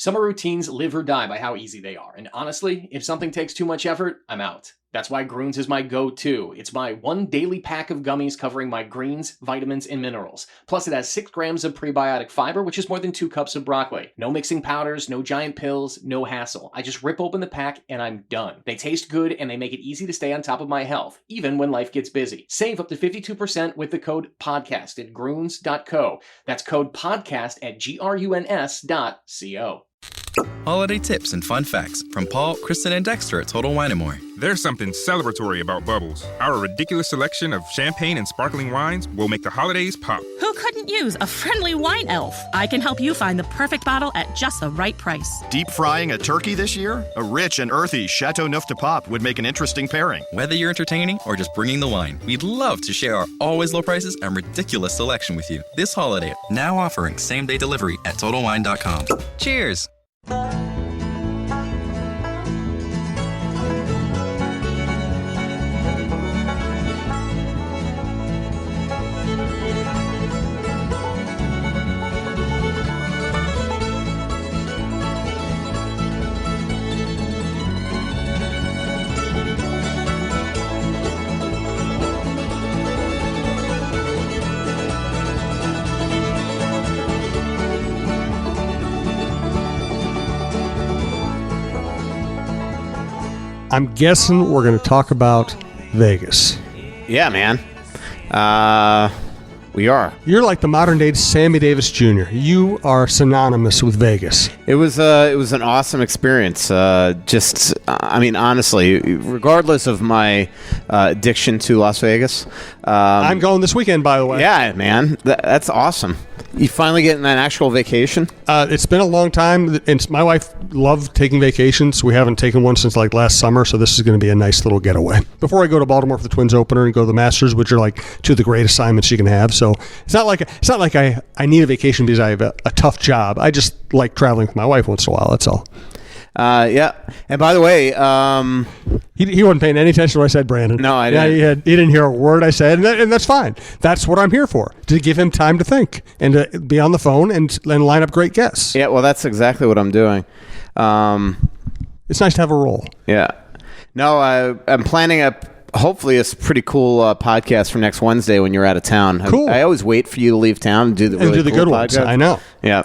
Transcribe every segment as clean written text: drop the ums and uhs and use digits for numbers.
Summer routines live or die by how easy they are, and honestly, if something takes too much effort, I'm out. That's why Grüns is my go-to. It's my one daily pack of gummies covering my greens, vitamins, and minerals. Plus, it has 6 grams of prebiotic fiber, which is more than 2 cups of broccoli. No mixing powders, no giant pills, no hassle. I just rip open the pack and I'm done. They taste good and they make it easy to stay on top of my health, even when life gets busy. Save up to 52% with the code PODCAST at Grüns.co. That's code PODCAST at GRUNS.co. Holiday tips and fun facts from Paul, Kristen, and Dexter at Total Wine & More. There's something celebratory about Bubbles. Our ridiculous selection of champagne and sparkling wines will make the holidays pop. Who couldn't use a friendly wine elf? I can help you find the perfect bottle at just the right price. Deep frying a turkey this year? A rich and earthy Chateau Neuf de Pop would make an interesting pairing. Whether you're entertaining or just bringing the wine, we'd love to share our always low prices and ridiculous selection with you this holiday. Now offering same-day delivery at TotalWine.com. Cheers! I'm guessing we're going to talk about Vegas. Yeah, man. We are. You're like the modern day Sammy Davis Jr. You are synonymous with Vegas. It was an awesome experience. Honestly, regardless of my addiction to Las Vegas. I'm going this weekend, by the way. Yeah, man. That's awesome. You finally getting an actual vacation? It's been a long time, and my wife loved taking vacations. We haven't taken one since like last summer, so this is going to be a nice little getaway. Before I go to Baltimore for the Twins opener and go to the Masters, which are like 2 of the great assignments you can have. So it's not like I need a vacation because I have a tough job. I just like traveling with my wife once in a while. That's all. Yeah. And by the way, he wasn't paying any attention to what I said, Brandon. No, I didn't. Yeah, he didn't hear a word I said, and that's fine. That's what I'm here for, to give him time to think and to be on the phone and line up great guests. Yeah, well, that's exactly what I'm doing. It's nice to have a role. Yeah. No, I'm planning hopefully it's a pretty cool podcast for next Wednesday when you're out of town. Cool. I always wait for you to leave town and do the really do the cool good ones. podcast. I know. Yeah.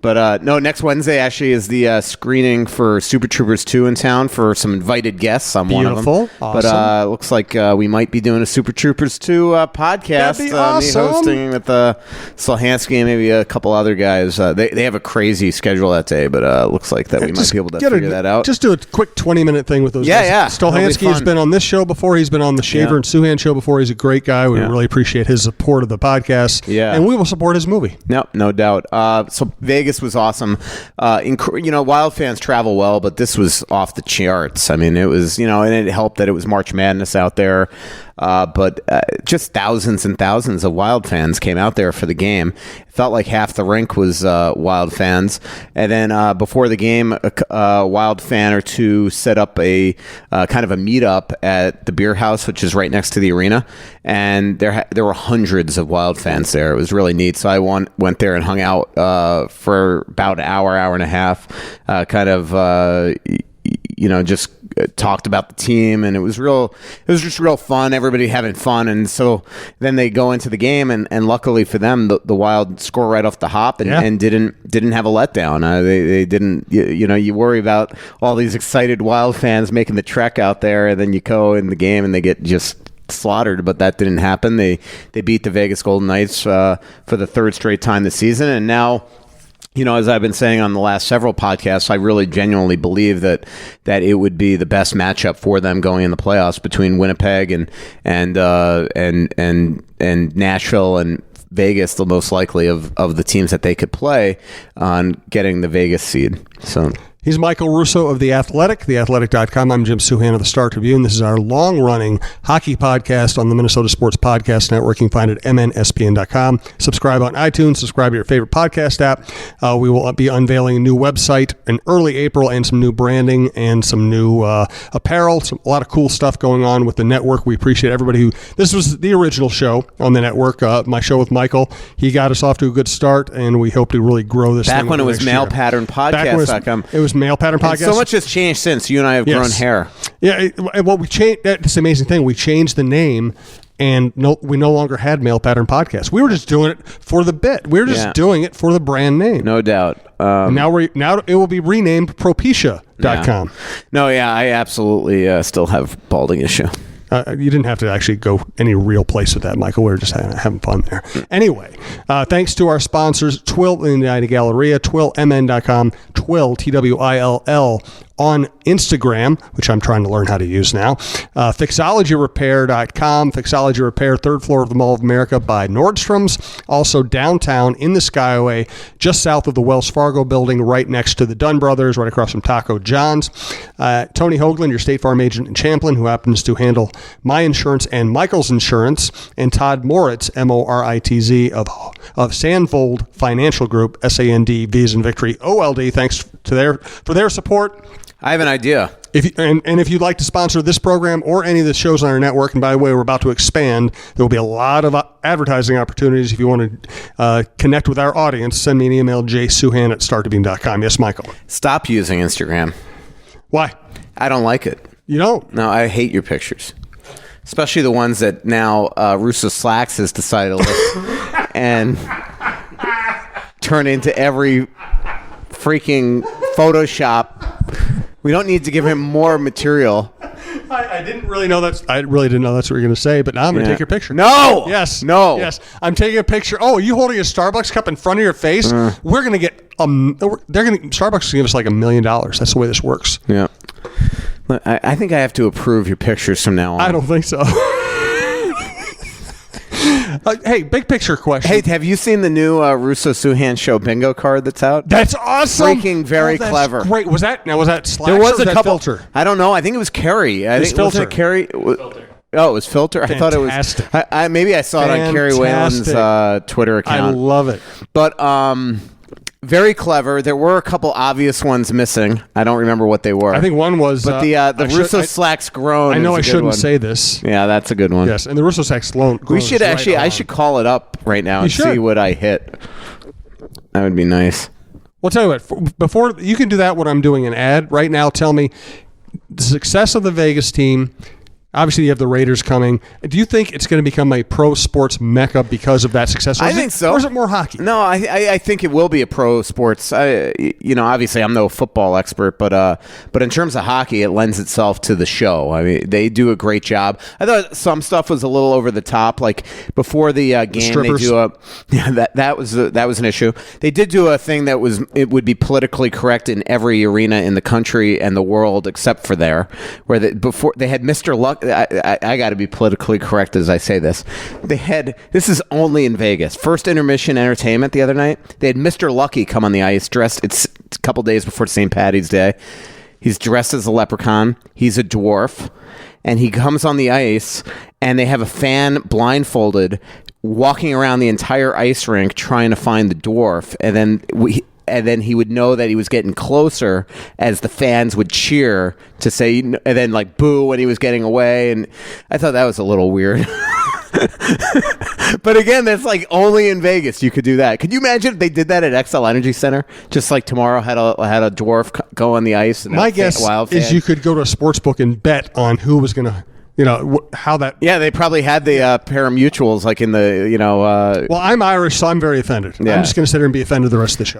But no, next Wednesday actually is the screening for Super Troopers 2 in town for some invited guests. I'm one of them. Beautiful. Awesome. But looks like we might be doing a Super Troopers 2 podcast. That'd be awesome. Me hosting with Solhansky and maybe a couple other guys. They have a crazy schedule that day, but looks like that we might be able to figure that out. Just do a quick 20-minute thing with those guys. Yeah. Stolhansky has been on this show before. He's been on the Shaver and Souhan show before. He's a great guy. We really appreciate his support of the podcast. Yeah. And we will support his movie. No doubt. So Vegas was awesome. Wild fans travel well, but this was off the charts. I mean, it was, and it helped that it was March Madness out there. But just thousands and thousands of Wild fans came out there for the game. It felt like half the rink was Wild fans. And then before the game, a Wild fan or two set up a kind of a meetup at the beer house, which is right next to the arena. And there were hundreds of Wild fans there. It was really neat. So I went there and hung out for about an hour and a half, just talked about the team, and it was just real fun, everybody having fun. And so then they go into the game, and luckily for them, the Wild score right off the hop and didn't have a letdown. They didn't, you worry about all these excited Wild fans making the trek out there, and then you go in the game and they get just slaughtered, but that didn't happen. They beat the Vegas Golden Knights for the 3rd straight time this season, and now, as I've been saying on the last several podcasts, I really genuinely believe that it would be the best matchup for them going in the playoffs between Winnipeg and Nashville and Vegas, the most likely of the teams that they could play on getting the Vegas seed. So He's Michael Russo of The Athletic, theathletic.com. I'm Jim Souhan of the Star Tribune. This is our long-running hockey podcast on the Minnesota Sports Podcast Network. You can find it at mnspn.com. Subscribe on iTunes. Subscribe to your favorite podcast app. We will be unveiling a new website in early April and some new branding and some new apparel. A lot of cool stuff going on with the network. We appreciate everybody who... This was the original show on the network, my show with Michael. He got us off to a good start, and we hope to really grow this Back thing when it was mailpatternpodcast.com. It was Mail Pattern Podcast. And so much has changed since. You and I have grown hair. Yeah, well, we changed. That's the amazing thing. We changed the name, and we no longer had Mail Pattern Podcast. We were just doing it for the bit. We were just doing it for the brand name. No doubt. Now it will be renamed Propecia.com. No, I absolutely still have balding issue. You didn't have to actually go any real place with that, Michael. We were just having fun there. Anyway, thanks to our sponsors, Twill in the Edina Galleria, TwillMN.com, Twill, Twill, on Instagram, which I'm trying to learn how to use now. Fixologyrepair.com. Fixology Repair, third floor of the Mall of America by Nordstrom's. Also downtown in the Skyway, just south of the Wells Fargo building, right next to the Dunn Brothers, right across from Taco John's. Tony Hoaglund, your State Farm agent in Champlin, who happens to handle my insurance and Michael's insurance. And Todd Moritz, Moritz, of Sandvold Financial Group, SAND, V as in Victory, OLD. Thanks for their support. I have an idea. If you'd like to sponsor this program or any of the shows on our network, and by the way, we're about to expand, there will be a lot of advertising opportunities. If you want to connect with our audience, send me an email, jsouhan@startribune.com. Yes, Michael. Stop using Instagram. Why? I don't like it. You don't? No, I hate your pictures. Especially the ones that now Russo Slacks has decided to lift and turn into every freaking Photoshop. We don't need to give him more material. I didn't really know that's. I really didn't know that's what you were going to say. But now I'm going to take your picture. No. Yes. No. Yes. I'm taking a picture. Oh, are you holding a Starbucks cup in front of your face? We're going to get. Starbucks is going to give us like $1 million. That's the way this works. Yeah. I think I have to approve your pictures from now on. I don't think so. Hey, big picture question. Hey, have you seen the new Russo-Souhan Show bingo card that's out? That's awesome. Freaking very clever. Great. Was that Slacks? There was or a couple. Filter? I don't know. I think it was Carrie. Filter. It Carrie? Filter. Oh, it was Filter. Fantastic. I thought it was. Maybe I saw it on Carrie Whalen's Twitter account. I love it. But very clever. There were a couple obvious ones missing. I don't remember what they were. I think one was. But the Russo Slacks groan. I know I shouldn't one. say this. Yeah, that's a good one. Yes, and the Russo Slacks groan. We should actually. I should call it up right now and see what I hit. That would be nice. Well, tell you what. Before you can do that, what I'm doing an ad right now. Tell me the success of the Vegas team. Obviously, you have the Raiders coming. Do you think it's going to become a pro sports mecca because of that success? I think so. Or is it more hockey? No, I think it will be a pro sports. Obviously, I'm no football expert, but in terms of hockey, it lends itself to the show. I mean, they do a great job. I thought some stuff was a little over the top. Like before the game, they do that was an issue. They did do a thing that it would be politically correct in every arena in the country and the world except for there, where before they had Mr. Luck. I got to be politically correct as I say this. This is only in Vegas. First intermission entertainment the other night. They had Mr. Lucky come on the ice dressed. It's a couple days before St. Patty's Day. He's dressed as a leprechaun. He's a dwarf. And he comes on the ice, and they have a fan blindfolded walking around the entire ice rink trying to find the dwarf. And then he would know that he was getting closer as the fans would cheer to say, and then like boo when he was getting away. And I thought that was a little weird. But again, that's like only in Vegas you could do that. Could you imagine if they did that at XL Energy Center? Just like tomorrow had a dwarf go on the ice. And my guess is you could go to a sports book and bet on who was going to. How that... Yeah, they probably had the pari-mutuals like in the, Well, I'm Irish, so I'm very offended. Yeah. I'm just going to sit here and be offended the rest of the show.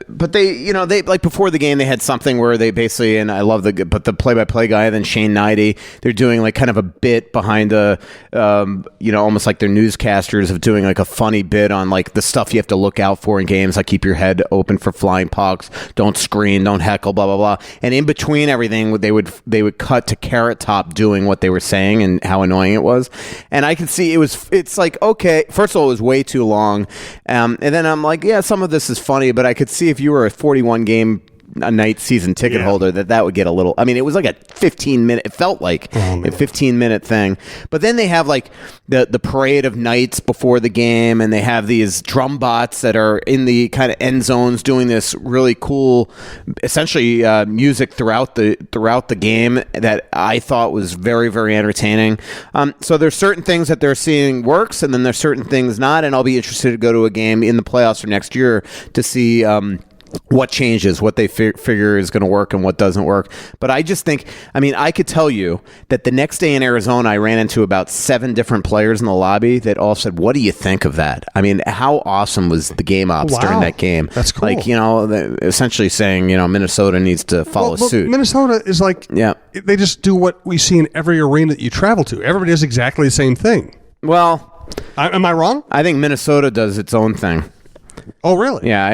But they like before the game, they had something where they basically, and I love the play-by-play guy, then Shane Knighty, they're doing like kind of a bit behind almost like they're newscasters of doing like a funny bit on like the stuff you have to look out for in games, like keep your head open for flying pucks, don't screen, don't heckle, blah, blah, blah. And in between everything, they would cut to Carrot Top doing what they were saying and how annoying it was. And I could see it's like, okay, first of all, it was way too long. And then I'm like, yeah, some some of this is funny, but I could see if you were a 41 game a night season ticket holder that would get a little. I mean, it was like a 15-minute. It felt like a 15-minute thing. But then they have like the parade of knights before the game, and they have these drum bots that are in the kind of end zones doing this really cool, essentially music throughout the game that I thought was very, very entertaining. So there's certain things that they're seeing works, and then there's certain things not. And I'll be interested to go to a game in the playoffs for next year to see. What changes, what they figure is going to work and what doesn't work. But I just think, I mean, I could tell you that the next day in Arizona, I ran into about 7 different players in the lobby that all said, what do you think of that? I mean, how awesome was the game ops during that game? That's cool. Like, essentially saying, Minnesota needs to follow suit. Minnesota is like, they just do what we see in every arena that you travel to. Everybody does exactly the same thing. Well, am I wrong? I think Minnesota does its own thing. Oh, really? Yeah,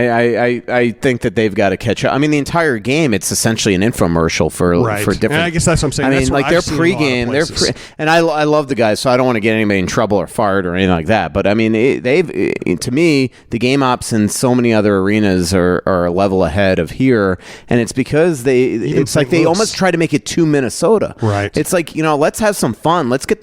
I think that they've got to catch up. I mean, the entire game, it's essentially an infomercial for different. And I guess that's what I'm saying. I mean, like their pregame, and I love the guys, so I don't want to get anybody in trouble or fired or anything like that. But I mean, to me, the game ops in so many other arenas are a level ahead of here, and it's because it's like they almost try to make it too Minnesota. Right. It's like let's have some fun. Let's get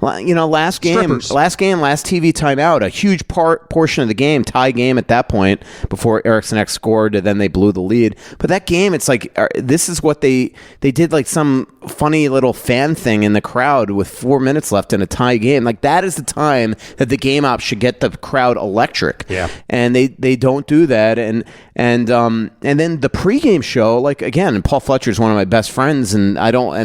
last game, last TV timeout, a huge portion of the game. Tie game at that point before Eriksson Ek scored, and then they blew the lead. But that game, it's like this is what they did, like some funny little fan thing in the crowd with 4 minutes left in a tie game. Like that is the time that the game ops should get the crowd electric. Yeah, and they don't do that. And then the pregame show, like again, Paul Fletcher is one of my best friends, and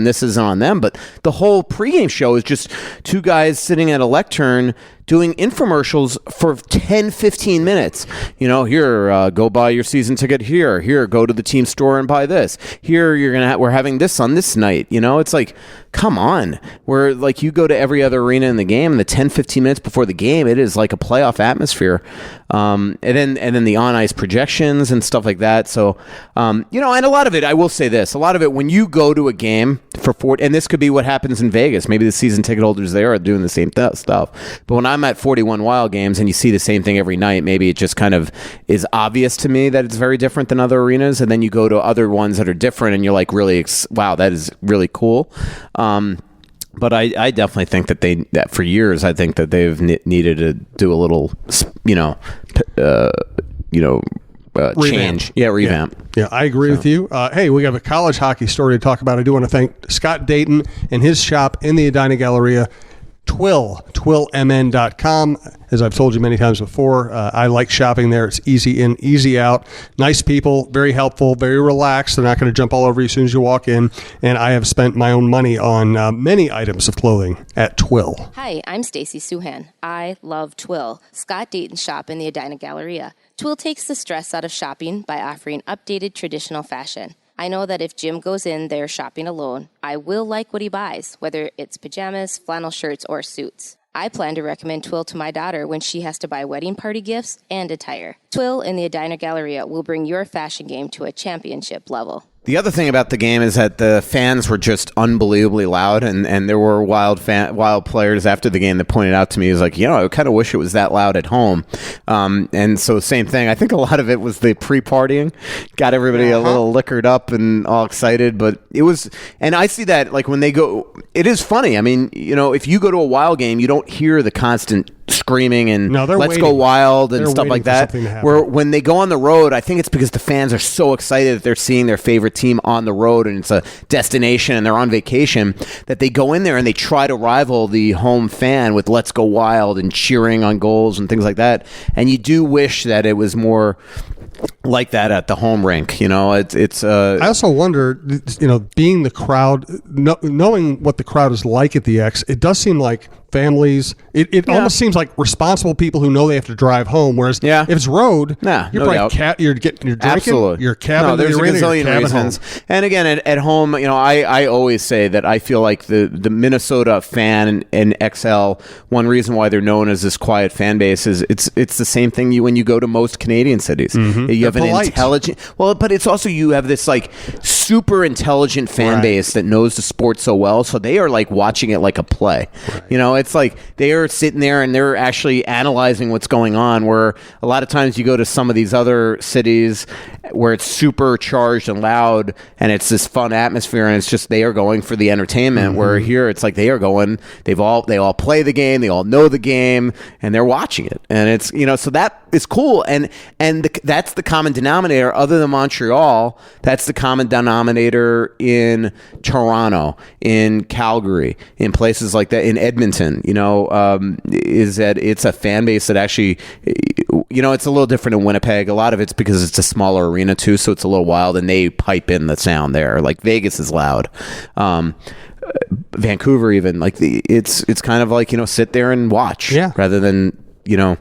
this isn't on them, but the whole pregame show is just 2 guys sitting at a lectern doing infomercials for 10, 15 minutes. Here, go buy your season ticket here. Here, go to the team store and buy this. Here, we're having this on this night. It's like, come on. Where like you go to every other arena in the game, and the 10, 15 minutes before the game, it is like a playoff atmosphere. And then the on ice projections and stuff like that. So, and a lot of it, I will say this, a lot of it when you go to a game and this could be what happens in Vegas. Maybe the season ticket holders there are doing the same stuff. But when I'm at 41 Wild games and you see the same thing every night, maybe it just kind of is obvious to me that it's very different than other arenas. And then you go to other ones that are different and you're like, really, wow, that is really cool. But I definitely think that for years, I think that they've needed to do a little, change. Yeah, revamp. Yeah, I agree with you. Hey, we have a college hockey story to talk about. I do want to thank Scott Dayton and his shop in the Edina Galleria, Twill, twillmn.com. As I've told you many times before, I like shopping there. It's easy in, easy out. Nice people, very helpful, very relaxed. They're not going to jump all over you as soon as you walk in. And I have spent my own money on many items of clothing at Twill. Hi, I'm Stacy Souhan. I love Twill, Scott Dayton's shop in the Edina Galleria. Twill takes the stress out of shopping by offering updated traditional fashion. I know that if Jim goes in there shopping alone, I will like what he buys, whether it's pajamas, flannel shirts, or suits. I plan to recommend Twill to my daughter when she has to buy wedding party gifts and attire. Twill in the Edina Galleria will bring your fashion game to a championship level. The other thing about the game is that the fans were just unbelievably loud, and there were wild players after the game that pointed out to me, is like, I kind of wish it was that loud at home. And so same thing. I think a lot of it was the pre-partying, got everybody a little liquored up and all excited. But it was, and I see that like when they go, it is funny. I mean, if you go to a Wild game, you don't hear the constant screaming and let's go Wild and stuff like that. Where when they go on the road, I think it's because the fans are so excited that they're seeing their favorite team on the road and it's a destination and they're on vacation, that they go in there and they try to rival the home fan with let's go Wild and cheering on goals and things like that. And you do wish that it was more like that at the home rink. It's I also wonder, being the crowd, knowing what the crowd is like at the X, it does seem like families, it almost seems like responsible people who know they have to drive home, whereas if it's road, you're probably you're drinking, absolutely, you're cabbing, there's a gazillion reasons home. And again at home, I always say that I feel like the Minnesota fan and XL, one reason why they're known as this quiet fan base is it's the same thing when you go to most Canadian cities. You have an intelligent, but it's also you have this like super intelligent fan base that knows the sport so well. So they are like watching it like a play. Right. You know, it's like they are sitting there and they're actually analyzing what's going on, where a lot of times you go to some of these other cities where it's super charged and loud and it's this fun atmosphere and it's just they are going for the entertainment, where here it's like they are going, they all play the game, they all know the game, and they're watching it. And it's, you know, so that is cool. And that's the common denominator other than Montreal. That's the common denominator in Toronto, in Calgary, in places like that, in Edmonton, you know, is that it's a fan base that actually, you know, it's a little different in Winnipeg. A lot of it's because it's a smaller arena too, so it's a little wild, and they pipe in the sound there. Like Vegas is loud. Vancouver even, like it's kind of like, you know, sit there and watch rather than, you know,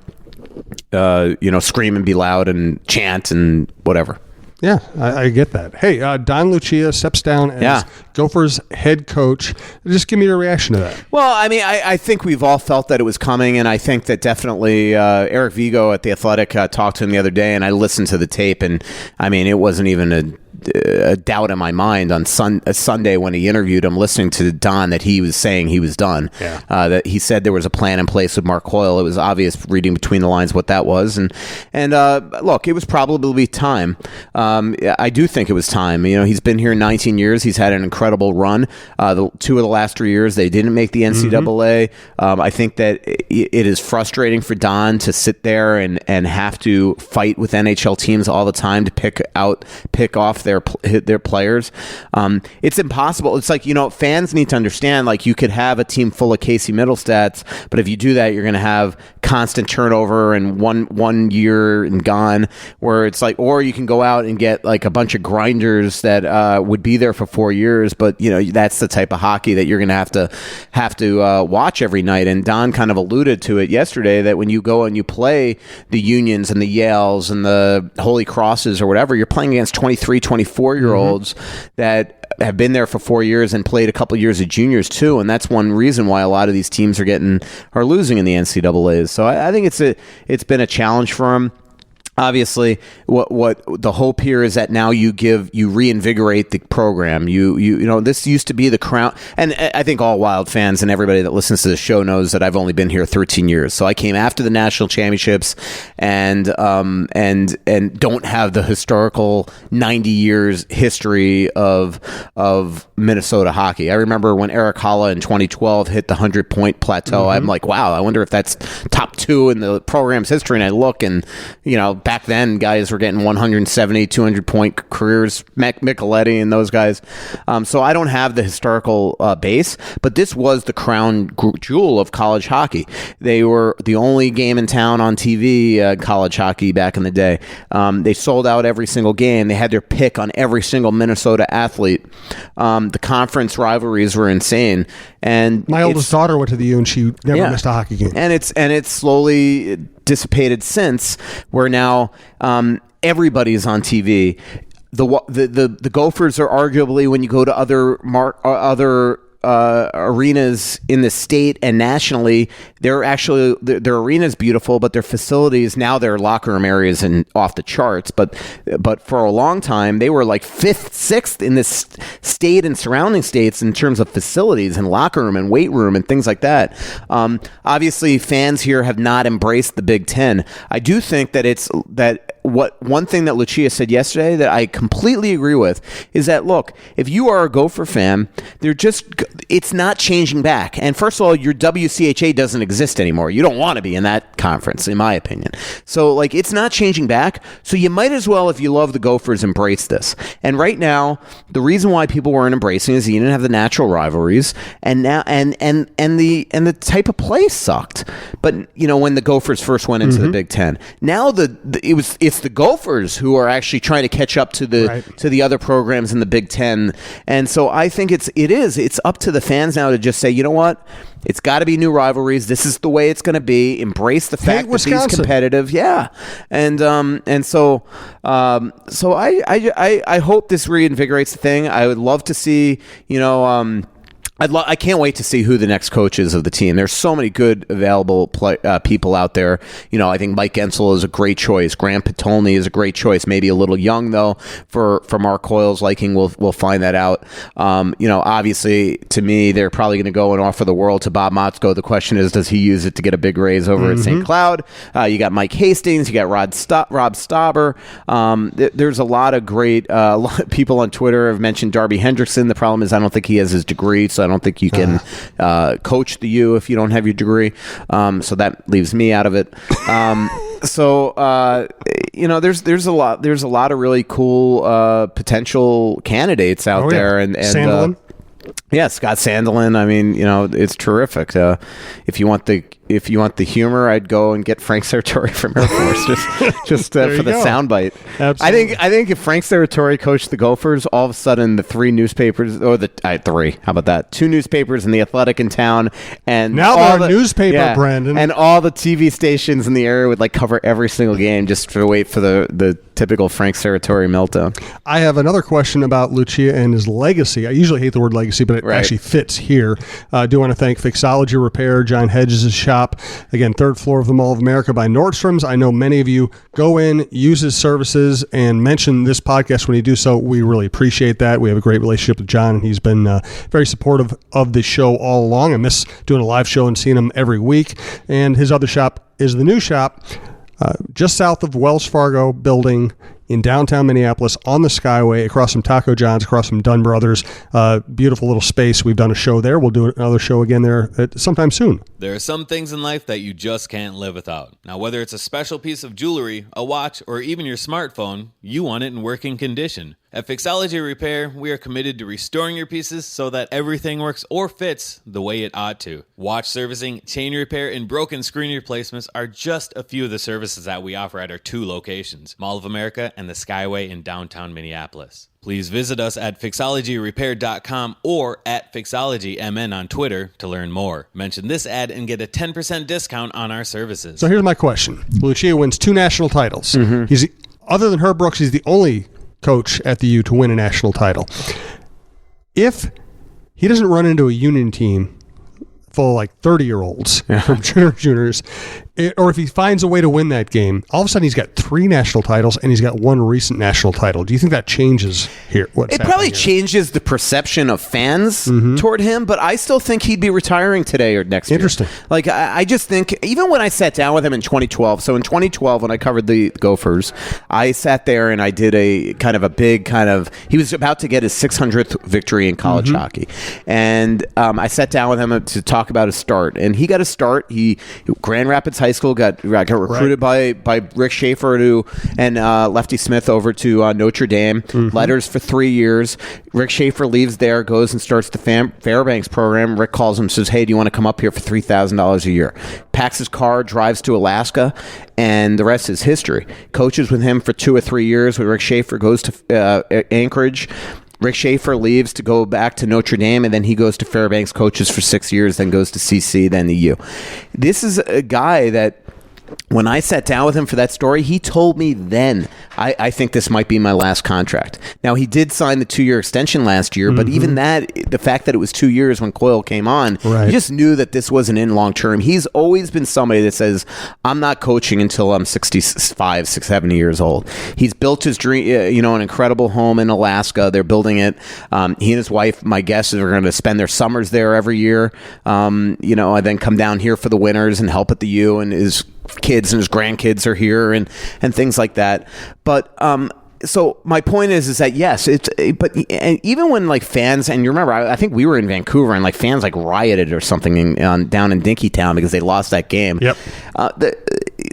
scream and be loud and chant and whatever. Yeah, I get that. Hey, Don Lucia steps down as Gophers head coach. Just give me your reaction to that. Well, I mean, I think we've all felt that it was coming, and I think that definitely Eric Vigo at The Athletic talked to him the other day, and I listened to the tape, and I mean, it wasn't even a doubt in my mind on Sunday when he interviewed him, listening to Don, that he was saying he was done. Yeah. That he said there was a plan in place with Mark Hoyle. It was obvious reading between the lines what that was. And look, it was probably time. I do think it was time. You know, he's been here 19 years. He's had an incredible run. The 2 of the last 3 years, they didn't make the NCAA. I think that it is frustrating for Don to sit there and have to fight with NHL teams all the time to pick off their players. It's impossible. It's like, you know, fans need to understand, like, you could have a team full of Casey Middlestats, but if you do that, you're going to have constant turnover and one year and gone, where it's like, or you can go out and get like a bunch of grinders that would be there for 4 years, but you know, that's the type of hockey that you're going to have to watch every night. And Don kind of alluded to it yesterday, that when you go and you play the Unions and the Yales and the Holy Crosses or whatever, you're playing against 23, 24-year-olds that have been there for 4 years and played a couple years of juniors too, and that's one reason why a lot of these teams are losing in the NCAAs. So I think it's been a challenge for them. Obviously, what the hope here is that now you reinvigorate the program. You know, this used to be the crown, and I think all Wild fans and everybody that listens to the show knows that I've only been here 13 years. So I came after the national championships, and don't have the historical 90 years history of Minnesota hockey. I remember when Eric Holla in 2012 hit the 100-point plateau. I'm like, wow, I wonder if that's top 2 in the program's history. And I look, and you know, back then, guys were getting 170, 200-point careers, Micheletti and those guys. So I don't have the historical base, but this was the crown jewel of college hockey. They were the only game in town on TV, college hockey back in the day. They sold out every single game. They had their pick on every single Minnesota athlete. The conference rivalries were insane. And my oldest daughter went to the U, and she never missed a hockey game. And it's slowly dissipated since, where now everybody's on TV. The Gophers are arguably, when you go to other arenas in the state and nationally, their arena is beautiful, but their facilities, now their locker room areas and off the charts. But for a long time, they were like 5th, 6th in this state and surrounding states in terms of facilities and locker room and weight room and things like that. Obviously, fans here have not embraced the Big Ten. I do think that one thing that Lucia said yesterday that I completely agree with is that, look, if you are a Gopher fan, it's not changing back. And first of all, your WCHA doesn't exist anymore. You don't want to be in that conference, in my opinion. So, like, it's not changing back. So you might as well, if you love the Gophers, embrace this. And right now, the reason why people weren't embracing is you didn't have the natural rivalries, and now and the type of play sucked. But you know, when the Gophers first went into the Big Ten, now it's the Gophers who are actually trying to catch up to the other programs in the Big Ten. And so I think it's up to the fans now to just say, you know what, it's got to be new rivalries. This is the way it's going to be. Embrace the fact that these competitive, and so I hope this reinvigorates the thing. I would love to see, you know, I can't wait to see who the next coach is of the team. There's so many good available people out there. I think Mike Gensel is a great choice. Graham Patolny is a great choice. Maybe a little young though for Mark Coyle's liking. We'll find that out. Obviously to me, they're probably going to go and offer the world to Bob Motzko. The question is, does he use it to get a big raise over at St. Cloud? You got Mike Hastings. You got Rob Stauber. There's a lot of great people on Twitter have mentioned Darby Hendrickson. The problem is I don't think he has his degree, so I don't think you can coach the U if you don't have your degree. So that leaves me out of it. There's a lot of really cool potential candidates out there, and Sandelin. Yeah, Scott Sandelin. I mean, it's terrific. If you want the humor, I'd go and get Frank Serratori from Air Force just for the soundbite. Absolutely. I think if Frank Serratori coached the Gophers, all of a sudden the three newspapers, or three, how about that? 2 newspapers and The Athletic in town, and now they're a newspaper, Brandon, and all the TV stations in the area would cover every single game just to wait for the typical Frank Serratori meltdown. I have another question about Lucia and his legacy. I usually hate the word legacy, but it actually fits here. I do want to thank Fixology Repair, John Hedges' shop. Again, 3rd floor of the Mall of America by Nordstrom's. I know many of you go in, use his services, and mention this podcast when you do so. We really appreciate that. We have a great relationship with John, and he's been very supportive of the show all along. I miss doing a live show and seeing him every week. And his other shop is the new shop just south of Wells Fargo building in downtown Minneapolis on the Skyway, across from Taco John's, across from Dunn Brothers. Beautiful little space. We've done a show there. We'll do another show again there sometime soon. There are some things in life that you just can't live without. Now, whether it's a special piece of jewelry, a watch, or even your smartphone, you want it in working condition. At Fixology Repair, we are committed to restoring your pieces so that everything works or fits the way it ought to. Watch servicing, chain repair, and broken screen replacements are just a few of the services that we offer at our 2 locations, Mall of America and the Skyway in downtown Minneapolis. Please visit us at fixologyrepair.com or at fixologymn on Twitter to learn more. Mention this ad and get a 10% discount on our services. So here's my question. Lucia wins 2 national titles. Other than Herb Brooks, he's the only coach at the U to win a national title. If he doesn't run into a Union team full of 30-year-olds from juniors, or if he finds a way to win that game, all of a sudden he's got 3 national titles and he's got 1 recent national title. Do you think that changes here? It probably changes the perception of fans toward him, but I still think he'd be retiring today or next year. Interesting. I just think, even when I sat down with him in 2012, so in 2012 when I covered the Gophers, I sat there and I did he was about to get his 600th victory in college hockey. And I sat down with him to talk about his start. And he got a start. Grand Rapids High School got recruited by Rick Schaefer and Lefty Smith over to Notre Dame. Letters for 3 years. Rick Schaefer leaves there, goes and starts the Fairbanks program. Rick calls him, says, "Hey, do you want to come up here for $3,000 a year?" Packs his car, drives to Alaska, and the rest is history. Coaches with him for 2 or 3 years. When Rick Schaefer goes to Anchorage, Rick Schaefer leaves to go back to Notre Dame, and then he goes to Fairbanks, coaches for 6 years, then goes to CC, then the U. This is a guy that, when I sat down with him for that story, he told me then, I think this might be my last contract. Now, he did sign the 2-year extension last year, but even that, the fact that it was 2 years when Coyle came on, he just knew that this wasn't in long term. He's always been somebody that says, I'm not coaching until I'm 65, 70 years old. He's built his dream, an incredible home in Alaska. They're building it. He and his wife, my guess is, are going to spend their summers there every year, and then come down here for the winters and help at the U, and his kids and his grandkids are here and things like that. But so my point is that yes, but even when fans, and you remember, I think we were in Vancouver and fans rioted or something down in Dinkytown because they lost that game. Yep.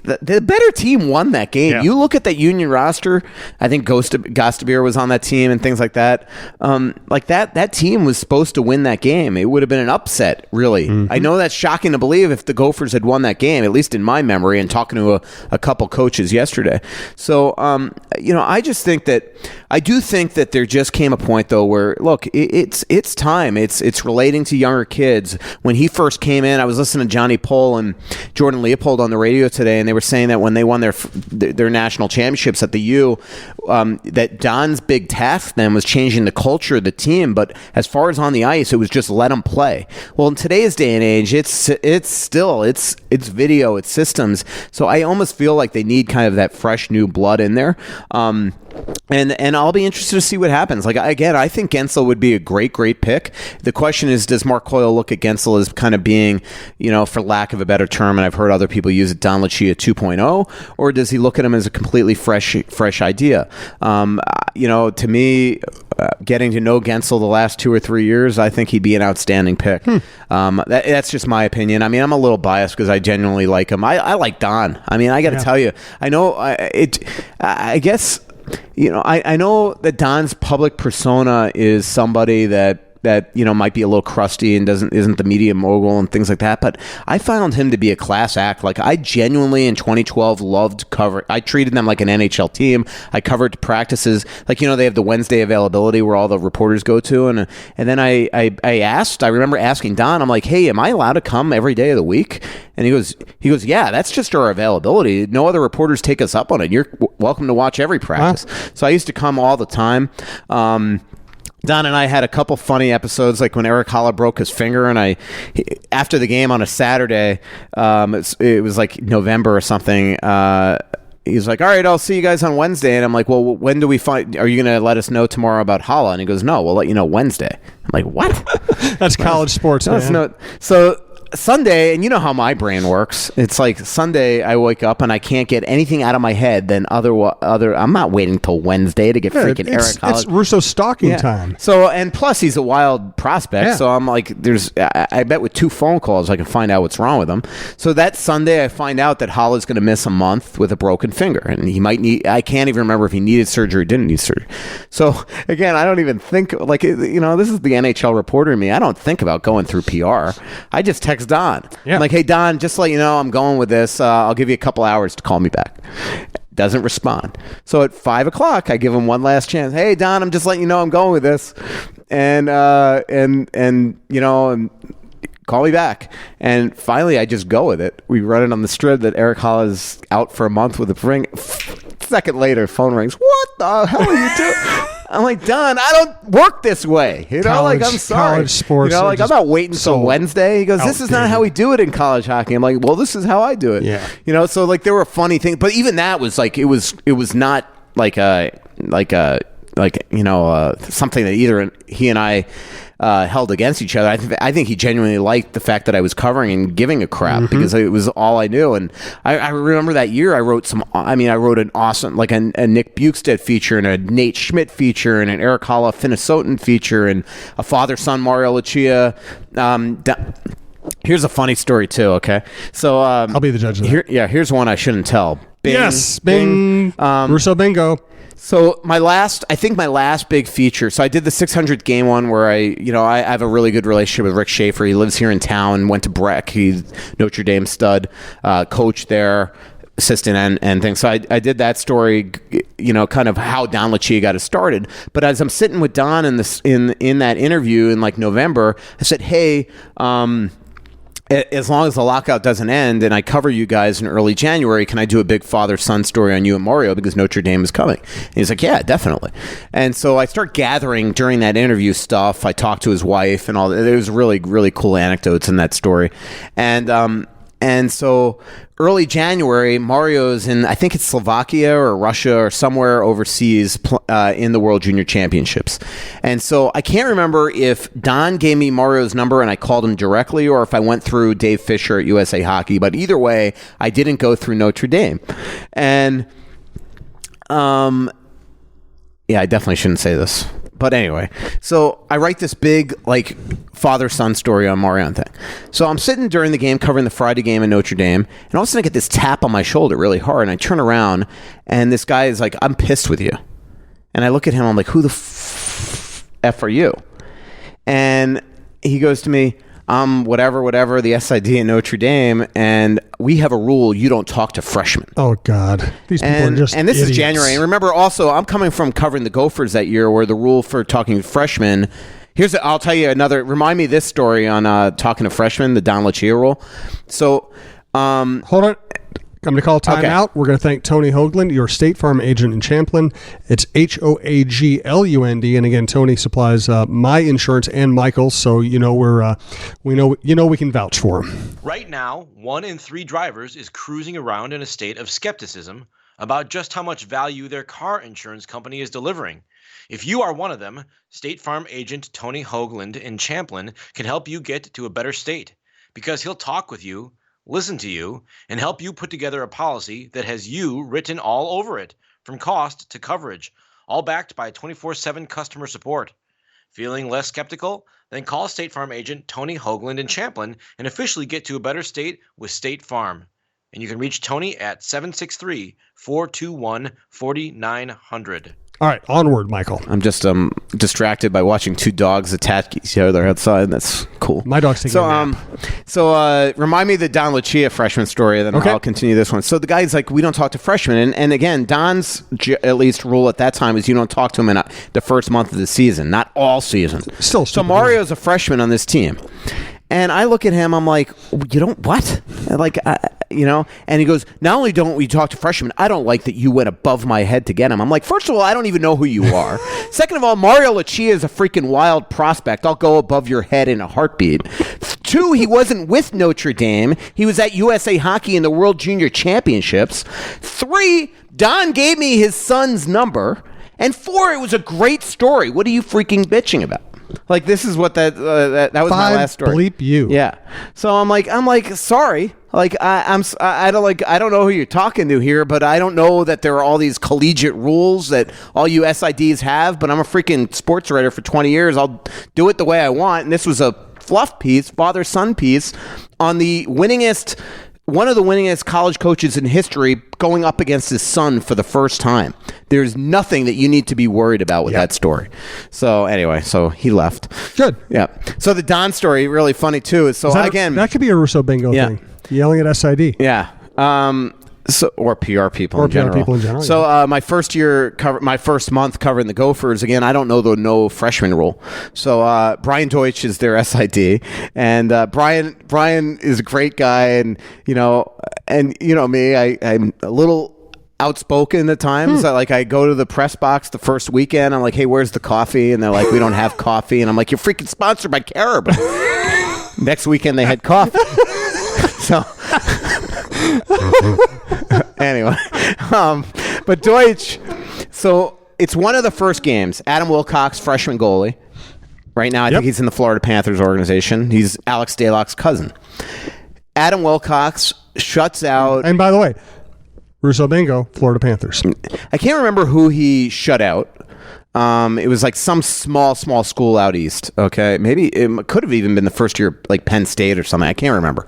The better team won that game. Yeah. You look at that Union roster. I think Gostabir was on that team and things like that. That team was supposed to win that game. It would have been an upset, really. I know that's shocking to believe if the Gophers had won that game, at least in my memory, and talking to a couple coaches yesterday. So, I do think that there just came a point though where, look, it's time. It's relating to younger kids. When he first came in, I was listening to Johnny Pohl and Jordan Leopold on the radio today, and they were saying that when they won their national championships at the U, that Don's big task then was changing the culture of the team. But as far as on the ice, it was just let them play. Well, in today's day and age, it's video, it's systems. So I almost feel like they need kind of that fresh new blood in there. And I'll be interested to see what happens. Like, again, I think Guentzel would be a great pick. The question is, does Mark Coyle look at Guentzel as kind of being, for lack of a better term, and I've heard other people use it, Don Lucia 2.0, or does he look at him as a completely fresh idea? To me, getting to know Guentzel the last 2 or 3 years, I think he'd be an outstanding pick. That's just my opinion. I mean, I'm a little biased because I genuinely like him. I like Don. I mean, I got to tell you, I know I guess, I know that Don's public persona is somebody that might be a little crusty and isn't the media mogul and things like that, but I found him to be a class act. Like, I genuinely in 2012 loved covering. I treated them like an NHL team. I covered practices. Like, they have the Wednesday availability where all the reporters go to, and then I remember asking Don, I'm like, hey, am I allowed to come every day of the week? And he goes, yeah, that's just our availability. No other reporters take us up on it. You're welcome to watch every practice. Wow. So I used to come all the time. Don and I had a couple funny episodes, like when Eric Haula broke his finger, and after the game on a Saturday, it was like November or something. He's like, all right, I'll see you guys on Wednesday. And I'm like, well, when do we find? Are you going to let us know tomorrow about Haula? And he goes, no, we'll let you know Wednesday. I'm like, what? That's college sports, man. So Sunday, and you know how my brain works. It's like Sunday, I wake up and I can't get anything out of my head than other. I'm not waiting till Wednesday to get freaking Eric Haula. It's Russo stalking time. So, and plus he's a wild prospect. Yeah. So I'm like, I bet with 2 phone calls I can find out what's wrong with him. So that Sunday I find out that Haula's going to miss a month with a broken finger, and he might need. I can't even remember if he needed surgery or didn't need surgery. So again, I don't even think this is the NHL reporter in me. I don't think about going through PR. I just text Don. Yeah. I'm like, hey, Don, just to let you know, I'm going with this. I'll give you a couple hours to call me back. Doesn't respond. So at 5 o'clock, I give him one last chance. Hey, Don, I'm just letting you know I'm going with this. And call me back. And finally, I just go with it. We run it on the strip that Eric Haula is out for a month with a ring. Second later, phone rings. What the hell are you doing? I'm like, Don, I don't work this way. I'm sorry. College sports. I'm not waiting until Wednesday. He goes, this is not how we do it in college hockey. I'm like, well, this is how I do it. Yeah. So like there were funny things, but even that was like, it was not something that either he and I held against each other. I think he genuinely liked the fact that I was covering and giving a crap because it was all I knew. And I remember that year I wrote an awesome, like a Nick Bukestad feature and a Nate Schmidt feature and an Eric Haula Finnesotan feature and a father-son Mario Lucia. Here's a funny story too, okay? So I'll be the judge of that. Here's one I shouldn't tell. Bing, yes, bing. Russo bingo. So my last big feature. So I did the 600 game one where I have a really good relationship with Rick Schaefer. He lives here in town. Went to Breck. He's Notre Dame stud, coach there, assistant and things. So I did that story. Kind of how Don Lucia got it started. But as I'm sitting with Don in that interview in like November, I said, hey. As long as the lockout doesn't end and I cover you guys in early January, can I do a big father-son story on you and Mario because Notre Dame is coming? And he's like, yeah, definitely. And so I start gathering during that interview stuff. I talked to his wife and all that. There's really, really cool anecdotes in that story. And so early January, Mario's in, I think it's Slovakia or Russia or somewhere overseas in the World Junior Championships. And so I can't remember if Don gave me Mario's number and I called him directly or if I went through Dave Fisher at USA Hockey. But either way, I didn't go through Notre Dame. And I definitely shouldn't say this. But anyway, so I write this big, like, father-son story on Mario thing. So I'm sitting during the game covering the Friday game in Notre Dame, and all of a sudden I get this tap on my shoulder really hard, and I turn around, and this guy is like, I'm pissed with you. And I look at him, I'm like, who the F are you? And he goes to me, whatever, the SID in Notre Dame, and we have a rule, you don't talk to freshmen. Oh, God. These people are just And this idiots. is January. And remember, also, I'm coming from covering the Gophers that year, where the rule for talking to freshmen, I'll tell you another, remind me this story on talking to freshmen, the Don Lucia rule. So, hold on. I'm going to call time out. We're going to thank Tony Hoaglund, your State Farm agent in Champlin. It's Hoaglund, and again, Tony supplies my insurance and Michael's, so we know we can vouch for him. Right now, 1 in 3 drivers is cruising around in a state of skepticism about just how much value their car insurance company is delivering. If you are one of them, State Farm agent Tony Hoaglund in Champlin can help you get to a better state, because he'll talk with you, listen to you, and help you put together a policy that has you written all over it, from cost to coverage, all backed by 24/7 customer support. Feeling less skeptical? Then call State Farm agent Tony Hoaglund in Champlin and officially get to a better state with State Farm. And you can reach Tony at 763-421-4900. All right, onward, Michael. I'm just distracted by watching 2 dogs attack each other outside. That's cool. My dog's taking a nap. So remind me of the Don Lucia freshman story, then I'll continue this one. So the guy's like, we don't talk to freshmen. And again, Don's at least rule at that time is you don't talk to him in the first month of the season, not all season. Still so Mario's a freshman on this team. And I look at him, I'm like, you don't, what? Like, and he goes, not only don't we talk to freshmen, I don't like that you went above my head to get him. I'm like, first of all, I don't even know who you are. Second of all, Mario Lucia is a freaking wild prospect. I'll go above your head in a heartbeat. 2, he wasn't with Notre Dame. He was at USA Hockey in the World Junior Championships. 3, Don gave me his son's number. And 4, it was a great story. What are you freaking bitching about? Like, this is what that was my last story. Bleep you. Yeah. So I'm like, sorry. Like, I don't know who you're talking to here, but I don't know that there are all these collegiate rules that all you SIDs have. But I'm a freaking sports writer for 20 years. I'll do it the way I want. And this was a fluff piece, father-son piece on one of the winningest college coaches in history going up against his son for the first time. There's nothing that you need to be worried about with that story. So anyway, so he left. Good. Yeah. So the Don story, really funny too. Is that could be a Russo bingo thing. Yelling at SID. Yeah. Or PR people in general. So yeah. My first month covering the Gophers, again, I don't know the no freshman rule. So Brian Deutsch is their SID, and Brian is a great guy, and you know me, I'm a little outspoken at times. I go to the press box the first weekend. I'm like, hey, where's the coffee? And they're like, we don't have coffee. And I'm like, you're freaking sponsored by Carib. Next weekend they had coffee. So anyway, but Deutsch, so it's one of the first games. Adam Wilcox, freshman goalie. Right now, I think he's in the Florida Panthers organization. He's Alex Daylock's cousin. Adam Wilcox shuts out. And by the way, Russo bingo, Florida Panthers. I can't remember who he shut out. It was like some small school out east. Okay, maybe it could have even been the first year, like Penn State or something. I can't remember.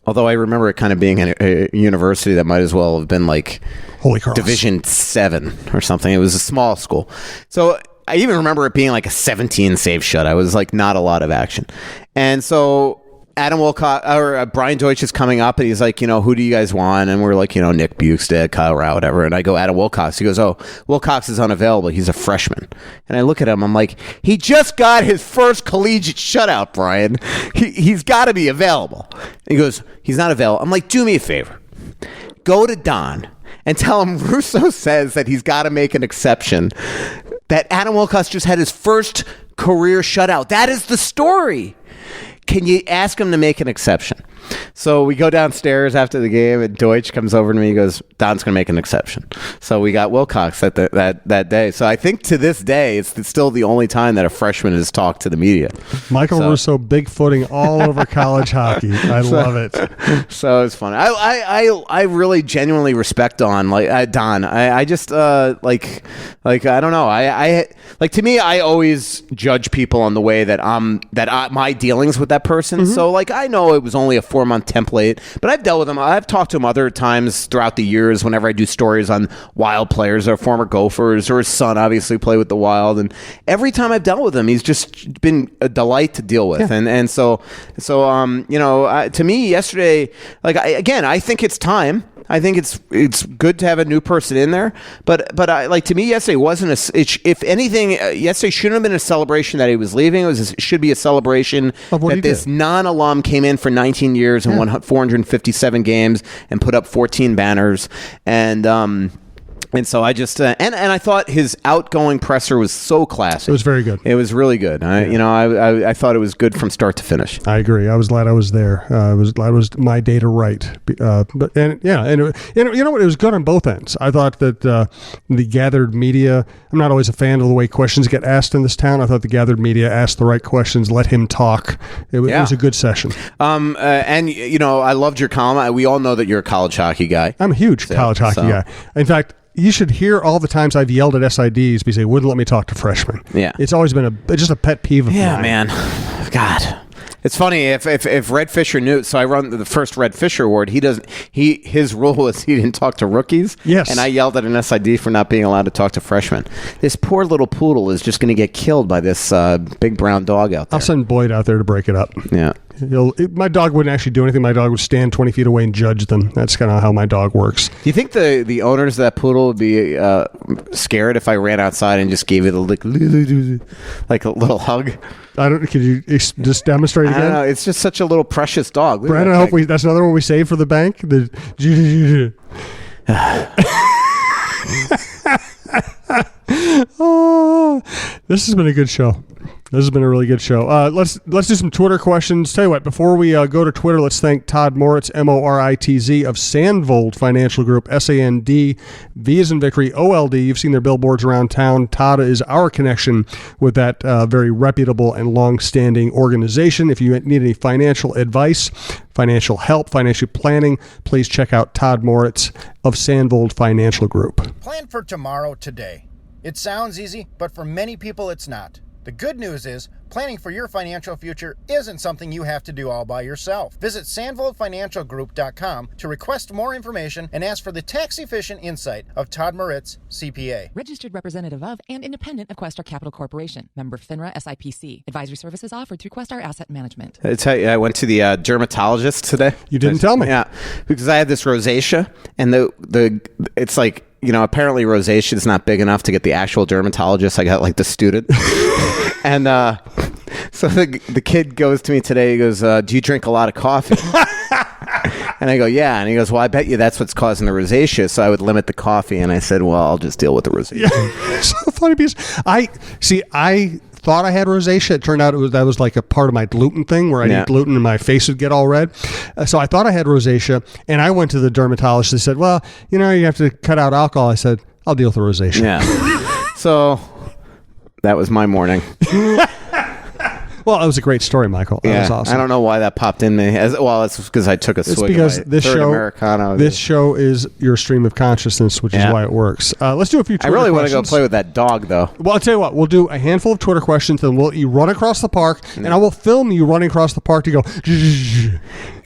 Although I remember it kind of being a university that might as well have been like Holy Cross. Division 7 or something. It was a small school. So I even remember it being like a 17 save shutout. I was like not a lot of action. And so Adam Wilcox or Brian Deutsch is coming up and he's like, who do you guys want? And we're like, Nick Bukestad, Kyle Rao, whatever. And I go, Adam Wilcox. He goes, oh, Wilcox is unavailable. He's a freshman. And I look at him. I'm like, he just got his first collegiate shutout, Brian. He's got to be available. And he goes, he's not available. I'm like, do me a favor. Go to Don and tell him Russo says that he's got to make an exception, that Adam Wilcox just had his first career shutout. That is the story. Can you ask him to make an exception? So we go downstairs after the game, and Deutsch comes over to me. He goes, Don's going to make an exception. So we got Wilcox that day. So I think to this day, it's still the only time that a freshman has talked to the media. Michael Russo, bigfooting all over college hockey. I love it. So it's fun. I really genuinely respect Don. Don. I just I don't know. I to me, I always judge people on the way that my dealings with that person. Mm-hmm. So I know it was only a 4-month template, but I've dealt with him. I've talked to him other times throughout the years whenever I do stories on Wild players or former Gophers, or his son obviously played with the Wild, and every time I've dealt with him, he's just been a delight to deal with. Yeah. And so to me yesterday, I think it's time I think it's good to have a new person in there. But I, like, to me, yesterday wasn't if anything, yesterday shouldn't have been a celebration that he was leaving. It should be a celebration that this non-alum came in for 19 years and won 457 games and put up 14 banners. And so I just and I thought his outgoing presser was so classy. It was very good. It was really good. I thought it was good from start to finish. I agree. I was glad I was there. I was glad it was my day to write. You know what? It was good on both ends. I thought that the gathered media. I'm not always a fan of the way questions get asked in this town. I thought the gathered media asked the right questions, let him talk. It was a good session. And I loved your column. We all know that you're a college hockey guy. I'm a huge college hockey guy. In fact, you should hear all the times I've yelled at SIDs because they wouldn't let me talk to freshmen. Yeah. It's always been just a pet peeve of mine. Yeah, man. God. It's funny if Red Fisher knew. So I run the first Red Fisher award. His rule was he didn't talk to rookies. Yes. And I yelled at an SID for not being allowed to talk to freshmen. This poor little poodle is just going to get killed by this big brown dog out there. I'll send Boyd out there to break it up. Yeah. My dog wouldn't actually do anything. My dog would stand 20 feet away and judge them. That's kind of how my dog works. Do you think the owners of that poodle would be scared if I ran outside and just gave it a like a little hug? Could you just demonstrate again? I don't know. It's just such a little precious dog. Brandon, I hope that's another one we saved for the bank. Oh, this has been a good show. This has been a really good show. Let's do some Twitter questions. Tell you what, before we go to Twitter, let's thank Todd Moritz, Moritz, of Sandvold Financial Group, SAND, V as in Victory, OLD. You've seen their billboards around town. Todd is our connection with that very reputable and long-standing organization. If you need any financial advice, financial help, financial planning, please check out Todd Moritz of Sandvold Financial Group. Plan for tomorrow today. It sounds easy, but for many people it's not. The good news is, planning for your financial future isn't something you have to do all by yourself. Visit sandvoldfinancialgroup.com to request more information and ask for the tax-efficient insight of Todd Moritz, CPA. Registered representative of and independent of Questar Capital Corporation. Member FINRA SIPC. Advisory services offered through Questar Asset Management. I tell you, I went to the dermatologist today. You didn't tell me. Yeah, because I had this rosacea, and it's like, apparently rosacea is not big enough to get the actual dermatologist. I got like the student. And so the kid goes to me today. He goes, do you drink a lot of coffee? And I go, yeah. And he goes, well, I bet you that's what's causing the rosacea. So I would limit the coffee. And I said, well, I'll just deal with the rosacea. Yeah. So funny because I thought I had rosacea. It turned out that was like a part of my gluten thing where I eat gluten and my face would get all red. So I thought I had rosacea, and I went to the dermatologist. They said, well, you have to cut out alcohol. I said, I'll deal with the rosacea. Yeah. So that was my morning. Well, it was a great story, Michael. That was awesome. I don't know why that popped in me. It's because I took a swig because of my third Americano. This show is your stream of consciousness, which is why it works. Let's do a few Twitter questions. I really want to go play with that dog, though. Well, I'll tell you what. We'll do a handful of Twitter questions, and you run across the park, and I will film you running across the park to go...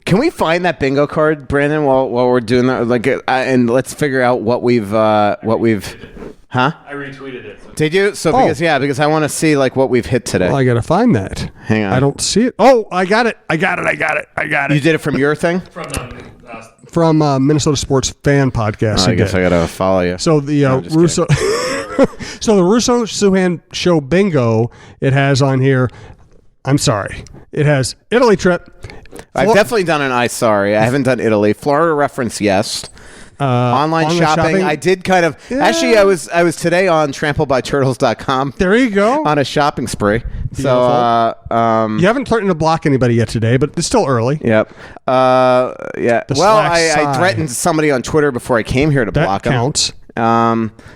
Can we find that bingo card, Brandon, while we're doing that? And let's figure out what we've... Huh? I retweeted it. So. Did you? So because I want to see what we've hit today. Well, I got to find that. Hang on. I don't see it. Oh, I got it. I got it. You did it from your thing? From Minnesota Sports Fan Podcast. I guess I got to follow you. So the Russo-Souhan Show bingo, it has on here, I'm sorry, it has Italy trip. I've definitely done an I haven't done Italy. Florida reference, yes. Online shopping. I did kind of. Yeah. Actually, I was today on trampledbyturtles.com. There you go. On a shopping spree. Beautiful. So you haven't threatened to block anybody yet today, but it's still early. Yep. Yeah. I threatened somebody on Twitter before I came here to block them. That counts.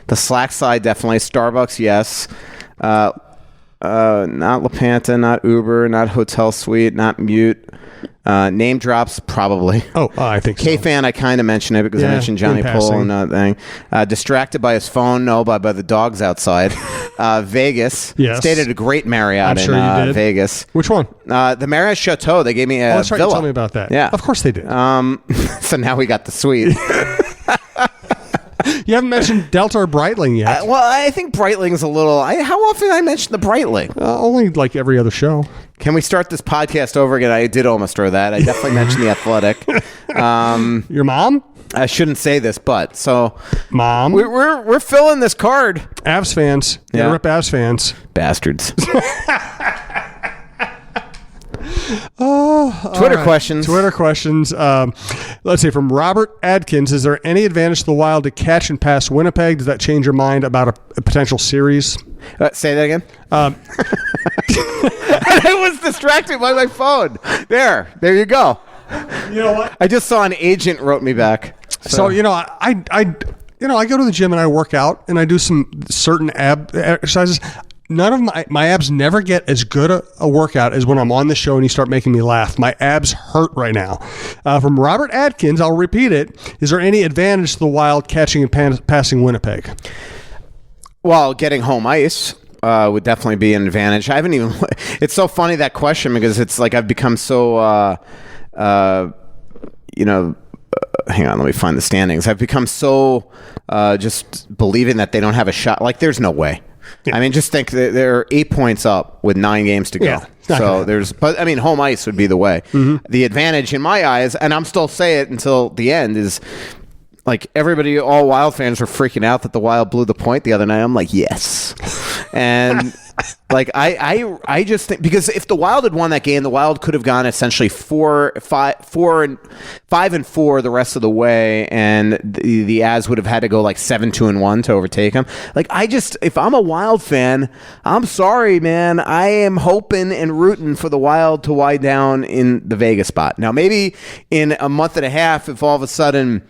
The Slack side, definitely. Starbucks, yes. Not Lapanta, not Uber, not Hotel Suite, not Mute. Name drops, probably. I think so. K-Fan, I kind of mentioned it because I mentioned Johnny Poole and that thing. Distracted by his phone, no, by the dogs outside. Vegas. Yes. Stayed at a great Marriott in Vegas. Which one? The Marriott Chateau. They gave me a that's right. villa. Tell me about that. Yeah. Of course they did. So now we got the suite. You haven't mentioned Delta or Breitling yet. Well, I think Breitling's a little... how often did I mention the Breitling? Only like every other show. Can we start this podcast over again? I did almost throw that. I definitely mentioned the Athletic. Your mom? I shouldn't say this, but so Mom, we're filling this card. Avs fans, Yeah. rip Avs fans, bastards. Twitter questions. Let's see, from Robert Adkins, is there any advantage to the Wild to catch and pass Winnipeg? Does that change your mind about a potential series? Say that again. I was distracted by my phone. There you go. You know what? I just saw an agent wrote me back. So I go to the gym and I work out and I do some certain ab exercises. None of my abs never get as good a workout as when I'm on the show and you start making me laugh. My abs hurt right now. From Robert Adkins, I'll repeat it. Is there any advantage to the Wild catching and passing Winnipeg? Well, getting home ice would definitely be an advantage. I haven't even. It's so funny, that question, because it's like I've become so. Hang on, let me find the standings. I've become so just believing that they don't have a shot. Like, there's no way. Yeah. I mean, just think that they're 8 points up with 9 games to go. Yeah, so home ice would be the way. Mm-hmm. The advantage in my eyes, and I'm still saying it until the end, is like everybody, all Wild fans were freaking out that the Wild blew the point the other night. I'm like, yes. And like, I just think, because if the Wild had won that game, the Wild could have gone essentially 5-4 the rest of the way, and the Avs would have had to go like 7-2-1 to overtake them. Like, if I'm a Wild fan, I'm sorry, man. I am hoping and rooting for the Wild to wind down in the Vegas spot. Now, maybe in a month and a half, if all of a sudden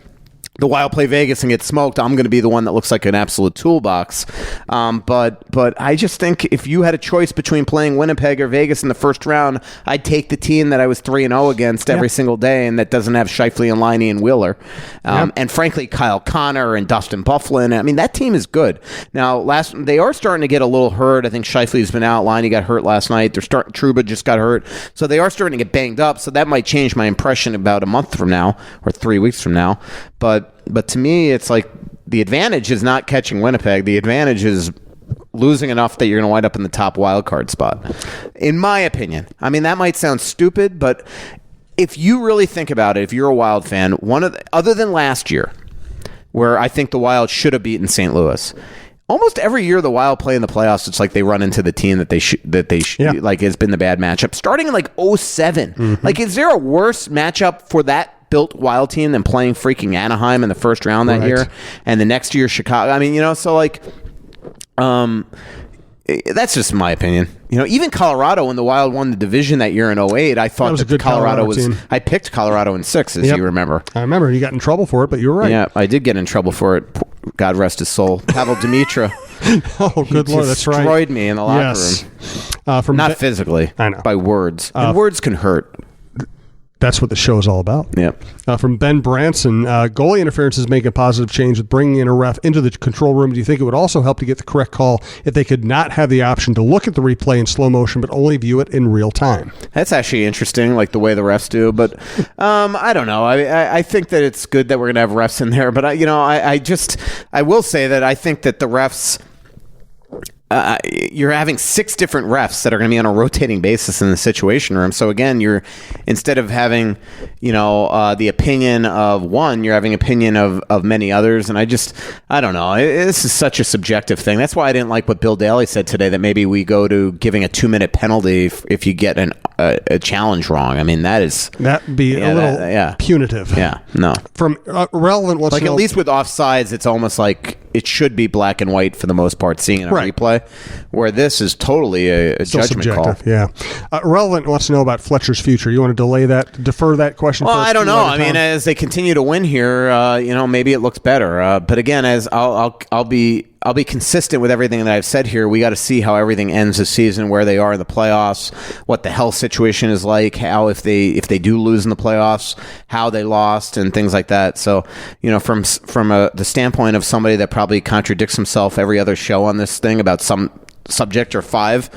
the Wild play Vegas and get smoked, I'm going to be the one that looks like an absolute toolbox. But I just think if you had a choice between playing Winnipeg or Vegas in the first round, I'd take the team that I was 3-0 against every single day, and that doesn't have Scheifele and Laine and Wheeler. And frankly, Kyle Connor and Dustin Byfuglien. I mean, that team is good. Now, they are starting to get a little hurt. I think Scheifele's been out. Laine got hurt last night. Trouba just got hurt. So they are starting to get banged up. So that might change my impression about a month from now or 3 weeks from now. But to me, it's like the advantage is not catching Winnipeg. The advantage is losing enough that you're going to wind up in the top wild card spot, in my opinion. I mean, that might sound stupid, but if you really think about it, if you're a Wild fan, other than last year, where I think the Wild should have beaten St. Louis, almost every year the Wild play in the playoffs, it's like they run into the team that like has been the bad matchup. Starting in like 2007, mm-hmm. Like, is there a worse matchup for that built Wild team than playing freaking Anaheim in the first round that year, and the next year Chicago? I mean, so like, that's just my opinion. Even Colorado, when the Wild won the division that year in 2008, I thought that Colorado was. Team. I picked Colorado in 6, as you remember. I remember you got in trouble for it, but you're right. Yeah, I did get in trouble for it. God rest his soul, Pavel Dimitra. Oh, good Lord, that's right. Destroyed me in the locker room. Not physically, I know, by words. And words can hurt. That's what the show is all about. Yeah. From Ben Branson, goalie interference is making a positive change with bringing in a ref into the control room. Do you think it would also help to get the correct call if they could not have the option to look at the replay in slow motion, but only view it in real time? That's actually interesting, like the way the refs do. But I don't know. I think that it's good that we're going to have refs in there. But I will say that I think that the refs. You're having 6 different refs that are going to be on a rotating basis in the situation room. So again, you're, instead of having, the opinion of one, you're having opinion of many others. And I don't know. This is such a subjective thing. That's why I didn't like what Bill Daly said today, that maybe we go to giving a 2-minute penalty if you get a challenge wrong. I mean, that'd be a little punitive. Yeah, no. From relevant, what's like, at least with offsides, it's almost like it should be black and white for the most part, seeing a replay, where this is totally a judgment call. Yeah. Relevant wants to know about Fletcher's future. You want to defer that question? Well, I don't know. I mean, as they continue to win here, maybe it looks better. But again, as I'll be consistent with everything that I've said here. We got to see how everything ends this season, where they are in the playoffs, what the health situation is like, how if they do lose in the playoffs, how they lost, and things like that. So, from the standpoint of somebody that probably contradicts himself every other show on this thing about some subject or 5,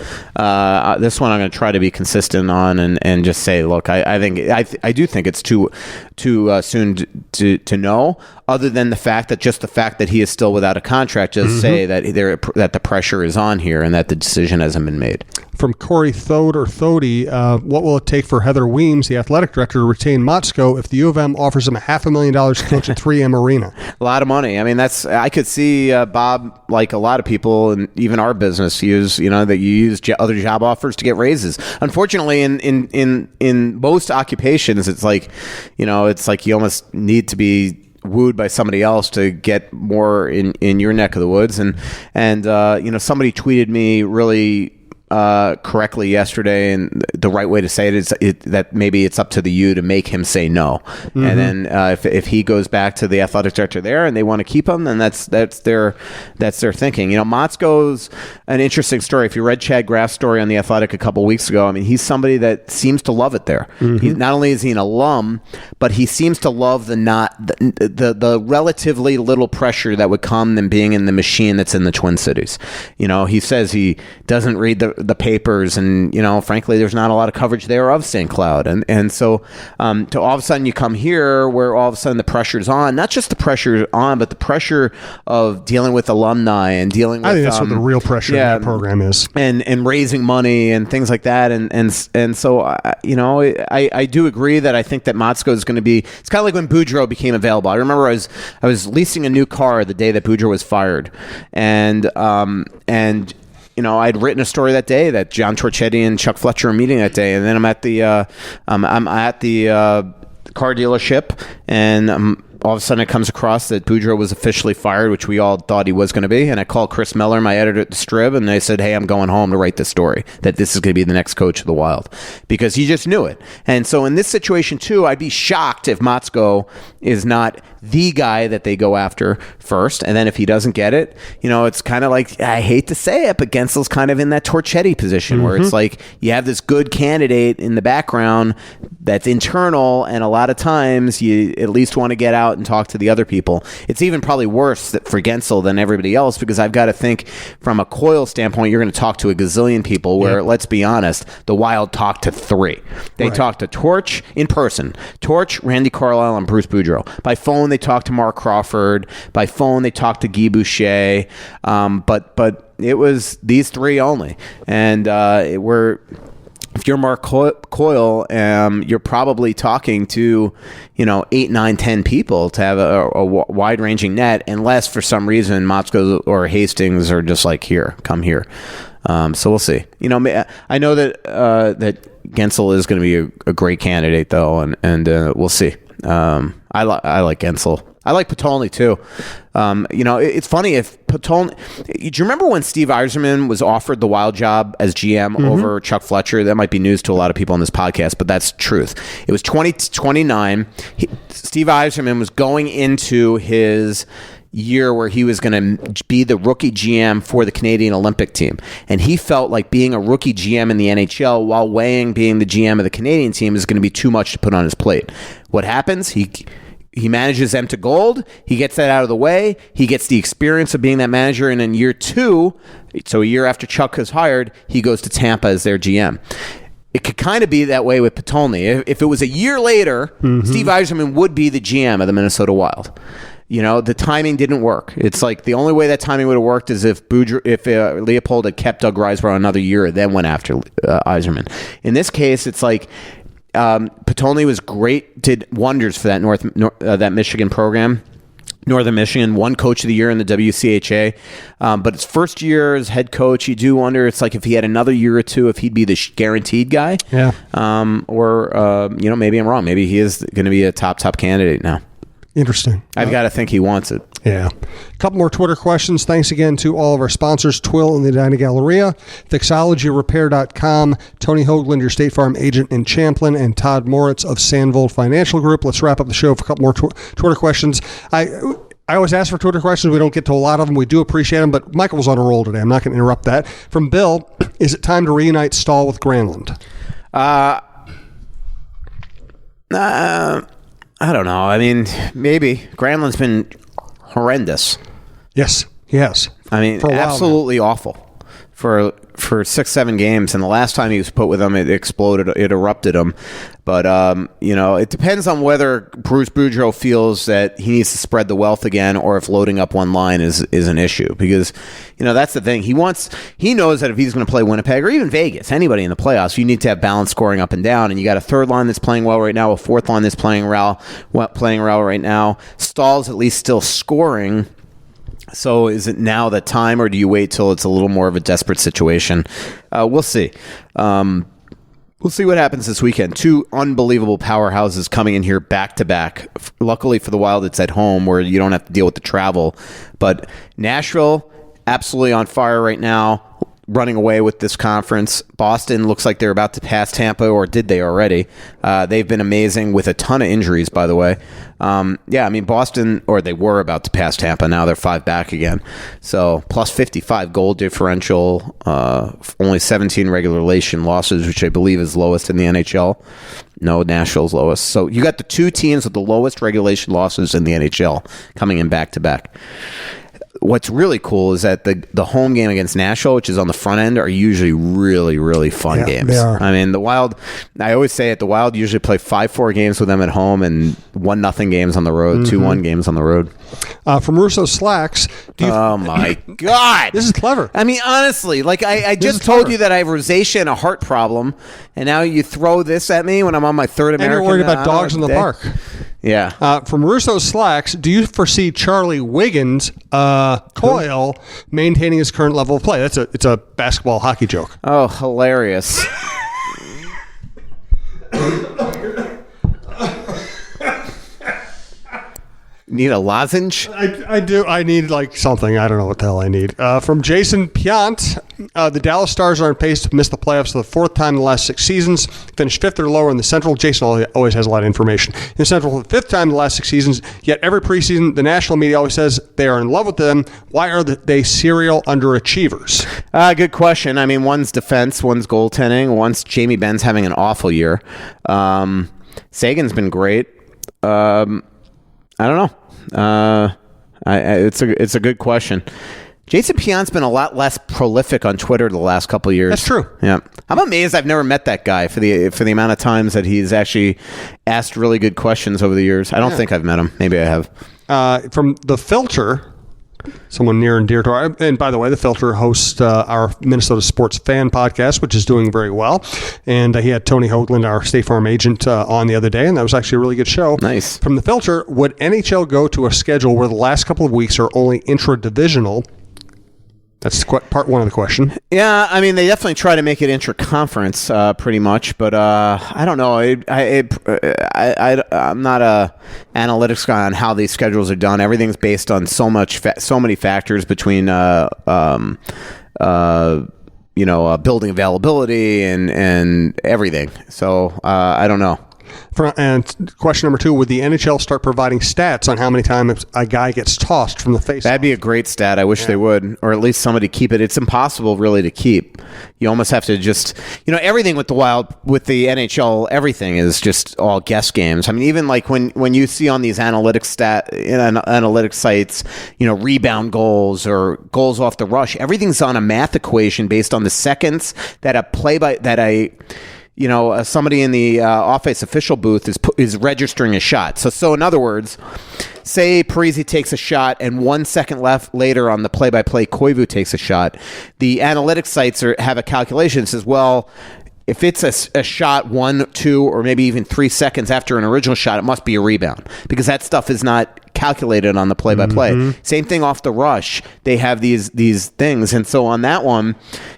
this one I'm going to try to be consistent on and just say, look, I do think it's too soon to know, other than the fact that he is still without a contract does say that the pressure is on here and that the decision hasn't been made. from Corey Thody. What will it take for Heather Weems, the athletic director, to retain Motzko if the U of M offers him $500,000 to coach at 3M Arena? A lot of money. I mean, I could see Bob, like a lot of people, and even our business, use other job offers to get raises. Unfortunately, in most occupations, it's like you almost need to be wooed by somebody else to get more in your neck of the woods. And somebody tweeted me really correctly yesterday, and the right way to say it is that maybe it's up to the U to make him say no. Mm-hmm. And then if he goes back to the athletic director there and they want to keep him, then that's their thinking. Motzko's an interesting story. If you read Chad Graff's story on The Athletic a couple weeks ago, I mean, he's somebody that seems to love it there. Mm-hmm. Not only is he an alum, but he seems to love the relatively little pressure that would come than being in the machine that's in the Twin Cities. He says he doesn't read the papers, and frankly, there's not a lot of coverage there of St. Cloud, and so to all of a sudden you come here where all of a sudden the pressure's on, not just the pressure on, but the pressure of dealing with alumni and dealing with, I think that's what the real pressure in that program is, and raising money and things like that, and so I do agree that I think that Motzko is going to be. It's kind of like when Boudreaux became available. I remember I was leasing a new car the day that Boudreaux was fired, and I'd written a story that day that John Torchetti and Chuck Fletcher are meeting that day, and then I'm at the car dealership, and all of a sudden it comes across that Boudreaux was officially fired, which we all thought he was going to be. And I called Chris Miller, my editor at the Strib, and they said, hey, I'm going home to write this story, that this is going to be the next coach of the Wild, because he just knew it. And so in this situation too, I'd be shocked if Motzko is not the guy that they go after first. And then if he doesn't get it, it's kind of like, I hate to say it, but Gensel's kind of in that Torchetti position where it's like you have this good candidate in the background that's internal, and a lot of times you at least want to get out and talk to the other people. It's even probably worse for Gensel than everybody else, because I've got to think from a Coyle standpoint, you're going to talk to a gazillion people where, let's be honest, the Wild talked to 3. They talked to Torch in person, Torch, Randy Carlisle, and Bruce Boudreaux. By phone, they talked to Mark Crawford. By phone, they talked to Guy Boucher. But it was these 3 only. And if you're Mark Coyle, you're probably talking to, 8, 9, 10 people to have a wide-ranging net, unless for some reason Motzko or Hastings are just like, here, come here. So we'll see. I know that Gensel is going to be a great candidate, though, and we'll see. I like Gensel. I like Potolny too. It's funny if Potolny. Do you remember when Steve Yzerman was offered the Wild job as GM over Chuck Fletcher? That might be news to a lot of people on this podcast, but that's truth. It was 2029. Steve Yzerman was going into his year where he was going to be the rookie GM for the Canadian Olympic team. And he felt like being a rookie GM in the NHL while weighing being the GM of the Canadian team is going to be too much to put on his plate. What happens? He manages them to gold. He gets that out of the way. He gets the experience of being that manager. And in year 2, so a year after Chuck is hired, he goes to Tampa as their GM. It could kind of be that way with Potolny. If it was a year later, Steve Yzerman would be the GM of the Minnesota Wild. The timing didn't work. It's like the only way that timing would have worked is if Leopold had kept Doug Risebrough another year and then went after Yzerman. In this case, it's like Potolny was great, did wonders for that that Michigan program. Northern Michigan, won Coach of the Year in the WCHA. But his first year as head coach, you do wonder, it's like if he had another year or two, if he'd be the guaranteed guy. Yeah. Maybe I'm wrong. Maybe he is going to be a top candidate now. Interesting. I've got to think he wants it. Yeah. A couple more Twitter questions. Thanks again to all of our sponsors, Twill and the Edina Galleria, Fixologyrepair.com, Tony Hoaglund, your State Farm agent in Champlin, and Todd Moritz of Sandvold Financial Group. Let's wrap up the show with a couple more Twitter questions. I always ask for Twitter questions. We don't get to a lot of them. We do appreciate them, but Michael was on a roll today. I'm not going to interrupt that. From Bill, is it time to reunite Stahl with Granlund? I don't know. I mean, maybe. Granlund's been horrendous. Yes, he has. I mean, absolutely awful for for 6-7 games, and the last time he was put with them, it exploded, it erupted him. But it depends on whether Bruce Boudreau feels that he needs to spread the wealth again, or if loading up one line is an issue. Because that's the thing. He knows that if he's going to play Winnipeg or even Vegas, anybody in the playoffs, you need to have balance scoring up and down. And you got a third line that's playing well right now, a fourth line that's playing well right now. Stahl's at least still scoring. So is it now the time, or do you wait till it's a little more of a desperate situation? We'll see. We'll see what happens this weekend. 2 unbelievable powerhouses coming in here back-to-back. Luckily for the Wild, it's at home where you don't have to deal with the travel. But Nashville, absolutely on fire right now, running away with this conference. Boston looks like they're about to pass Tampa, or did they already? They've been amazing with a ton of injuries, by the way. Boston, or they were about to pass Tampa. Now they're 5 back again. So plus 55 goal differential, only 17 regulation losses, which I believe is lowest in the NHL. No, Nashville's lowest. So you got the 2 teams with the lowest regulation losses in the NHL coming in back-to-back. What's really cool is that the home game against Nashville, which is on the front end, are usually really, really fun games. They are. I mean, the Wild, I always say it, the Wild usually play 5-4 games with them at home and 1-0 games on the road, 2-1 games on the road. From Russo Slacks. Oh, my God. This is clever. I mean, honestly, I just told you that I have rosacea and a heart problem, and now you throw this at me when I'm on my third American. And you're worried about dogs in the park. Yeah. From Russo Slacks, do you foresee Charlie Wiggins, Coyle, maintaining his current level of play? It's a basketball hockey joke. Oh, hilarious. Need a lozenge? I do. I need something. I don't know what the hell I need. From Jason Piant, the Dallas Stars are on pace to miss the playoffs for the 4th time in the last 6 seasons. Finished 5th or lower in the Central. Jason always has a lot of information. In the Central for the 5th time in the last 6 seasons. Yet every preseason, the national media always says they are in love with them. Why are they serial underachievers? Good question. I mean, one's defense, one's goaltending, one's Jamie Benn's having an awful year. Sagan's been great. I don't know. It's a good question. Jason Piant's been a lot less prolific on Twitter the last couple of years. That's true. Yeah, I'm amazed I've never met that guy for the amount of times that he's actually asked really good questions over the years. I don't think I've met him. Maybe I have. From The Filter, someone near and dear to our, and by the way, The Filter hosts our Minnesota Sports Fan podcast, which is doing very well. And he had Tony Hoaglund, our State Farm agent, on the other day, and that was actually a really good show. Nice. From The Filter, would NHL go to a schedule where the last couple of weeks are only intra-divisional? That's part one of the question. Yeah, I mean, they definitely try to make it intra-conference pretty much, but I don't know. I'm not a analytics guy on how these schedules are done. Everything's based on so many factors between building availability and everything. So I don't know. And question number 2, would the NHL start providing stats on how many times a guy gets tossed from the face? That'd be a great stat. I wish they would, or at least somebody keep it. It's impossible really to keep. You almost have to just, everything with the Wild, with the NHL, everything is just all guess games. I mean, even like when you see on these analytics sites, rebound goals or goals off the rush, everything's on a math equation based on the seconds that somebody in the office official booth is registering a shot. So in other words, say Parisi takes a shot and 1 second later on the play-by-play, Koivu takes a shot. The analytics sites have a calculation that says, well, if it's a shot 1, 2, or maybe even 3 seconds after an original shot, it must be a rebound because that stuff is not calculated on the play-by-play. Mm-hmm. Same thing off the rush. They have these things. And so on that one,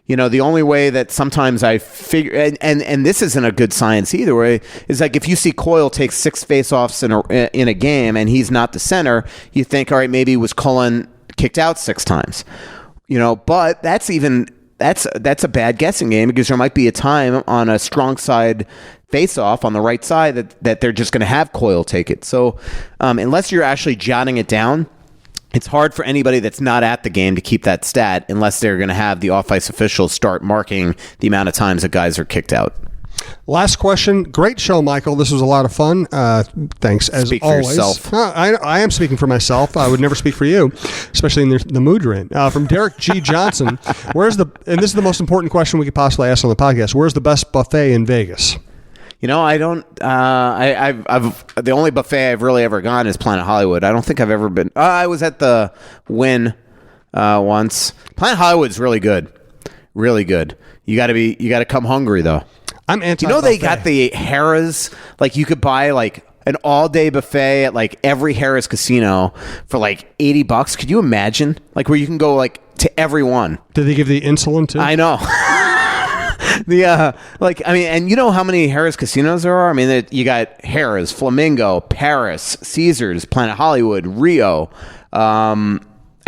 the only way that sometimes I figure, and this isn't a good science either way, is like if you see Coyle take 6 face-offs in a game and he's not the center, you think, all right, maybe was Cullen kicked out 6 times. But that's a bad guessing game because there might be a time on a strong side face-off on the right side that they're just going to have Coyle take it. So unless you're actually jotting it down, it's hard for anybody that's not at the game to keep that stat unless they're going to have the off-ice officials start marking the amount of times that guys are kicked out. Last question. Great show, Michael. This was a lot of fun. Thanks, as Speak for always. yourself. I am speaking for myself. I would never speak for you, especially in the mood you're in. From Derek G. Johnson, and this is the most important question we could possibly ask on the podcast, where's the best buffet in Vegas? I don't. I've the only buffet I've really ever gone is Planet Hollywood. I don't think I've ever been. I was at the Wynn once. Planet Hollywood's really good, really good. You got to come hungry though. I'm anti. They got the Harrah's. Like you could buy like an all-day buffet at like every Harrah's casino for like $80. Could you imagine? Like where you can go like to every one. Did they give the insulin too? I know. And you know how many Harrah's casinos there are? I mean, you got Harrah's, Flamingo, Paris, Caesars, Planet Hollywood, Rio. I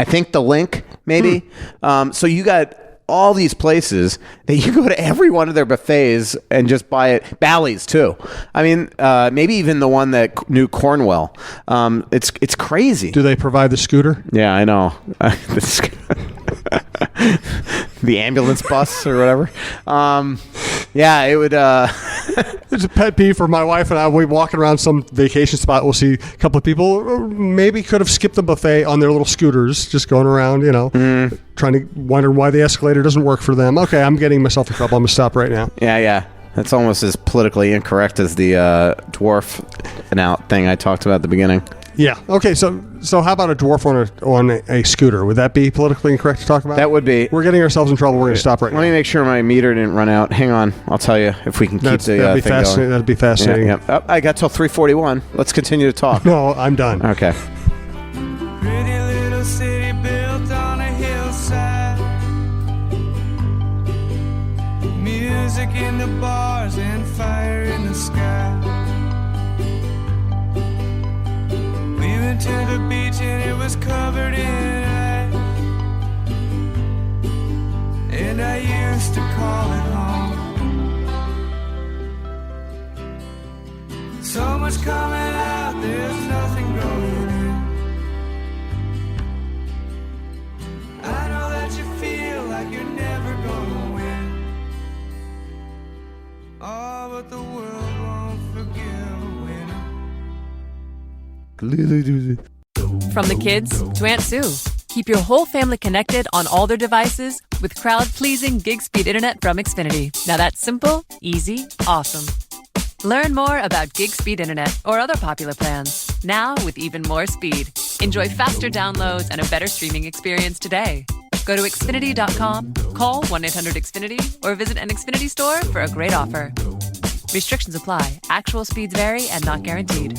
think the Link, maybe. So you got all these places that you go to every one of their buffets and just buy it. Bally's too. I mean, maybe even the one that knew Cornwell. It's crazy. Do they provide the scooter? Yeah, I know. The ambulance bus or whatever. Yeah, it would. It's a pet peeve for my wife and I. We walking around some vacation spot. We'll see a couple of people maybe could have skipped the buffet on their little scooters, just going around, trying to wonder why the escalator doesn't work for them. Okay, I'm getting myself in trouble. I'm going to stop right now. Yeah. That's almost as politically incorrect as the dwarf thing I talked about at the beginning. Yeah. Okay. So how about a dwarf on a scooter? Would that be politically incorrect to talk about? That would be. We're getting ourselves in trouble. We're going to stop right now. Let me make sure my meter didn't run out. Hang on. I'll tell you if we can keep the thing going. That'd be fascinating. Yeah. Oh, I got till 3:41. Let's continue to talk. No, I'm done. Okay. Pretty little city built on a hillside. Music in the bars and fire in the sky. We went to the beach and it was covered in ice. And I used to call it home. So much coming out, there's nothing going in. I know that you feel like you're never gonna win. Oh, but the world won't forgive a winner. From the kids to Aunt Sue, keep your whole family connected on all their devices with crowd-pleasing gig speed internet from Xfinity. Now that's simple, easy, awesome. Learn more about gig speed internet or other popular plans, now with even more speed. Enjoy faster downloads and a better streaming experience today. Go to Xfinity.com, call 1-800-XFINITY, or visit an Xfinity store for a great offer. Restrictions apply. Actual speeds vary and not guaranteed.